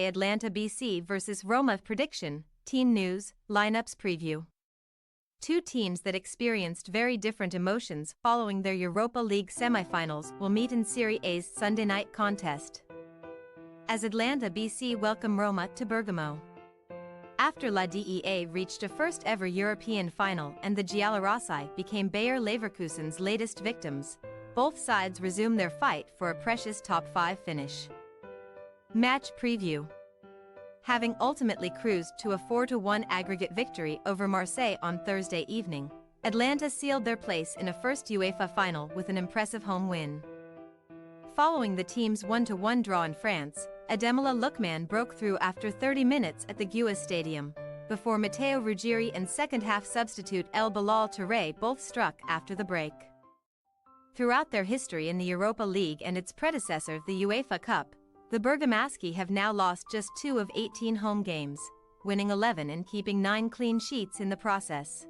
Atalanta BC vs Roma prediction, team news, lineups preview. Two teams that experienced very different emotions following their Europa League semi-finals will meet in Serie A's Sunday night contest, as Atalanta BC welcome Roma to Bergamo. After La Dea reached a first-ever European final and the Giallorossi became Bayer Leverkusen's latest victims, both sides resume their fight for a precious top-5 finish. Match preview. Having ultimately cruised to a 4-1 aggregate victory over Marseille on Thursday evening, Atalanta sealed their place in a first UEFA final with an impressive home win. Following the team's 1-1 draw in France, Ademola Lookman broke through after 30 minutes at the Guéus Stadium, before Matteo Ruggieri and second-half substitute El Bilal Touré both struck after the break. Throughout their history in the Europa League and its predecessor the UEFA Cup, the Bergamaschi have now lost just 2 of 18 home games, winning 11 and keeping 9 clean sheets in the process.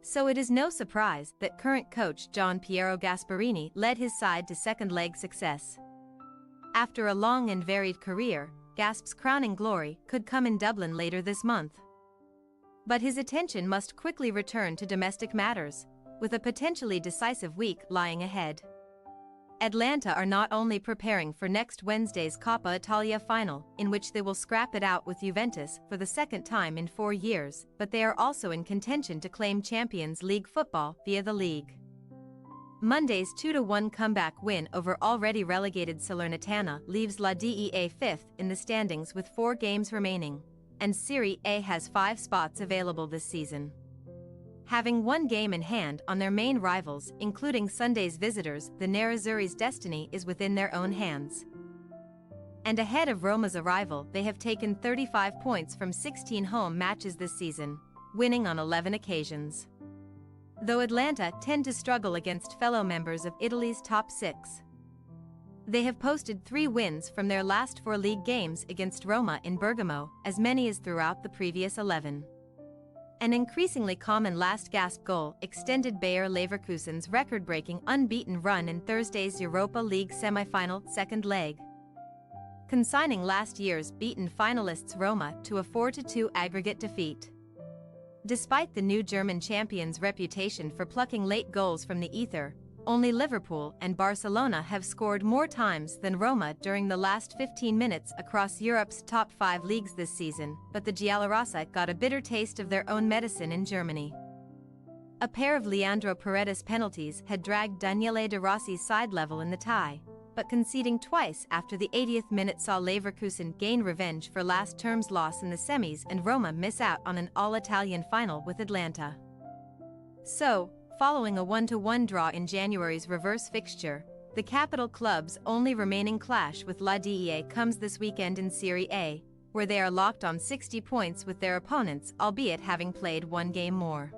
So it is no surprise that current coach Gian Piero Gasperini led his side to second-leg success. After a long and varied career, Gasp's crowning glory could come in Dublin later this month. But his attention must quickly return to domestic matters, with a potentially decisive week lying ahead. Atalanta are not only preparing for next Wednesday's Coppa Italia final, in which they will scrap it out with Juventus for the second time in 4 years, but they are also in contention to claim Champions League football via the league. Monday's 2-1 comeback win over already relegated Salernitana leaves La Dea 5th in the standings with 4 games remaining, and Serie A has 5 spots available this season. Having 1 game in hand on their main rivals, including Sunday's visitors, the Nerazzurri's destiny is within their own hands. And ahead of Roma's arrival, they have taken 35 points from 16 home matches this season, winning on 11 occasions. Though Atalanta tend to struggle against fellow members of Italy's top 6. They have posted 3 wins from their last 4 league games against Roma in Bergamo, as many as throughout the previous 11. An increasingly common last gasp goal extended Bayer Leverkusen's record-breaking unbeaten run in Thursday's Europa League semi-final second leg, consigning last year's beaten finalists Roma to a 4-2 aggregate defeat. Despite the new German champion's reputation for plucking late goals from the ether, only Liverpool and Barcelona have scored more times than Roma during the last 15 minutes across Europe's top 5 leagues this season, but the Giallorossi got a bitter taste of their own medicine in Germany. A pair of Leandro Paredes penalties had dragged Daniele De Rossi's side level in the tie, but conceding twice after the 80th minute saw Leverkusen gain revenge for last term's loss in the semis and Roma miss out on an all-Italian final with Atalanta. So, following a 1-1 draw in January's reverse fixture, the capital club's only remaining clash with La Dea comes this weekend in Serie A, where they are locked on 60 points with their opponents, albeit having played 1 game more.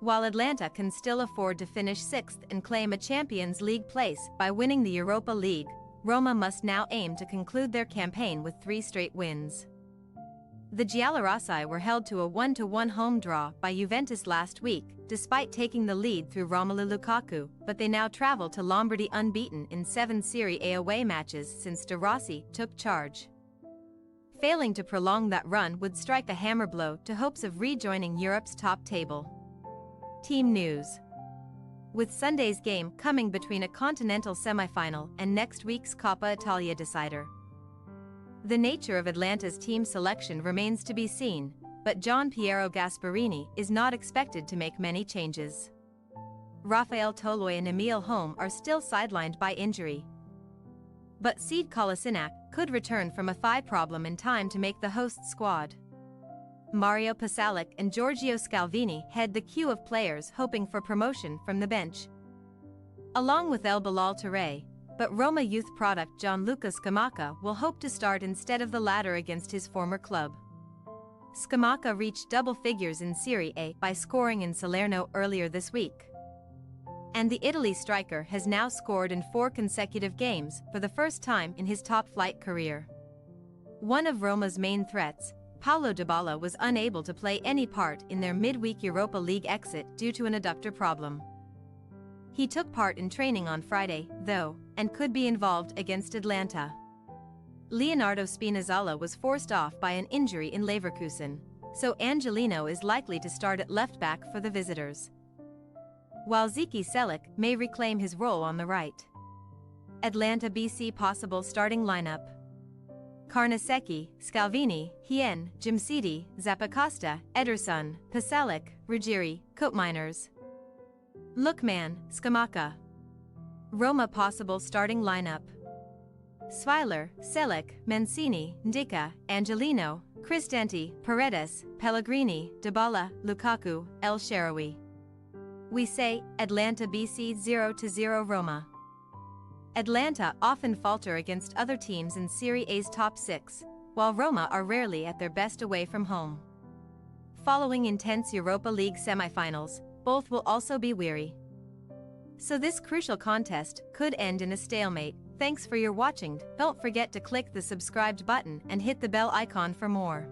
While Atalanta can still afford to finish 6th and claim a Champions League place by winning the Europa League, Roma must now aim to conclude their campaign with 3 straight wins. The Giallorossi were held to a 1-1 home draw by Juventus last week, despite taking the lead through Romelu Lukaku, but they now travel to Lombardy unbeaten in 7 Serie A away matches since De Rossi took charge. Failing to prolong that run would strike a hammer blow to hopes of rejoining Europe's top table. Team news. With Sunday's game coming between a continental semi-final and next week's Coppa Italia decider, the nature of Atalanta's team selection remains to be seen, but Gian Piero Gasperini is not expected to make many changes. Rafael Toloi and Emile Holm are still sidelined by injury, but Sead Kolasinac could return from a thigh problem in time to make the host squad. Mario Pasalic and Giorgio Scalvini head the queue of players hoping for promotion from the bench, along with El Bilal Touré, but Roma youth product Gianluca Scamacca will hope to start instead of the latter against his former club. Scamacca reached double figures in Serie A by scoring in Salerno earlier this week, and the Italy striker has now scored in 4 consecutive games for the first time in his top-flight career. One of Roma's main threats, Paulo Dybala, was unable to play any part in their midweek Europa League exit due to an adductor problem. He took part in training on Friday, though, and could be involved against Atalanta. Leonardo Spinazzola was forced off by an injury in Leverkusen, so Angelino is likely to start at left-back for the visitors, while Zeki Celik may reclaim his role on the right. Atalanta BC possible starting lineup: Carnesecchi, Scalvini, Hien, Jimsiti, Zappacosta, Ederson, Pasalic, Ruggieri, Koopmeiners, Lookman, Scamacca. Roma possible starting lineup: Sviler, Selic, Mancini, Ndicka, Angelino, Cristante, Paredes, Pellegrini, Dybala, Lukaku, El Shaarawy. We say, Atalanta BC 0-0 Roma. Atalanta often falter against other teams in Serie A's top 6, while Roma are rarely at their best away from home. Following intense Europa League semifinals, both will also be weary, so this crucial contest could end in a stalemate. Thanks for your watching. Don't forget to click the subscribed button and hit the bell icon for more.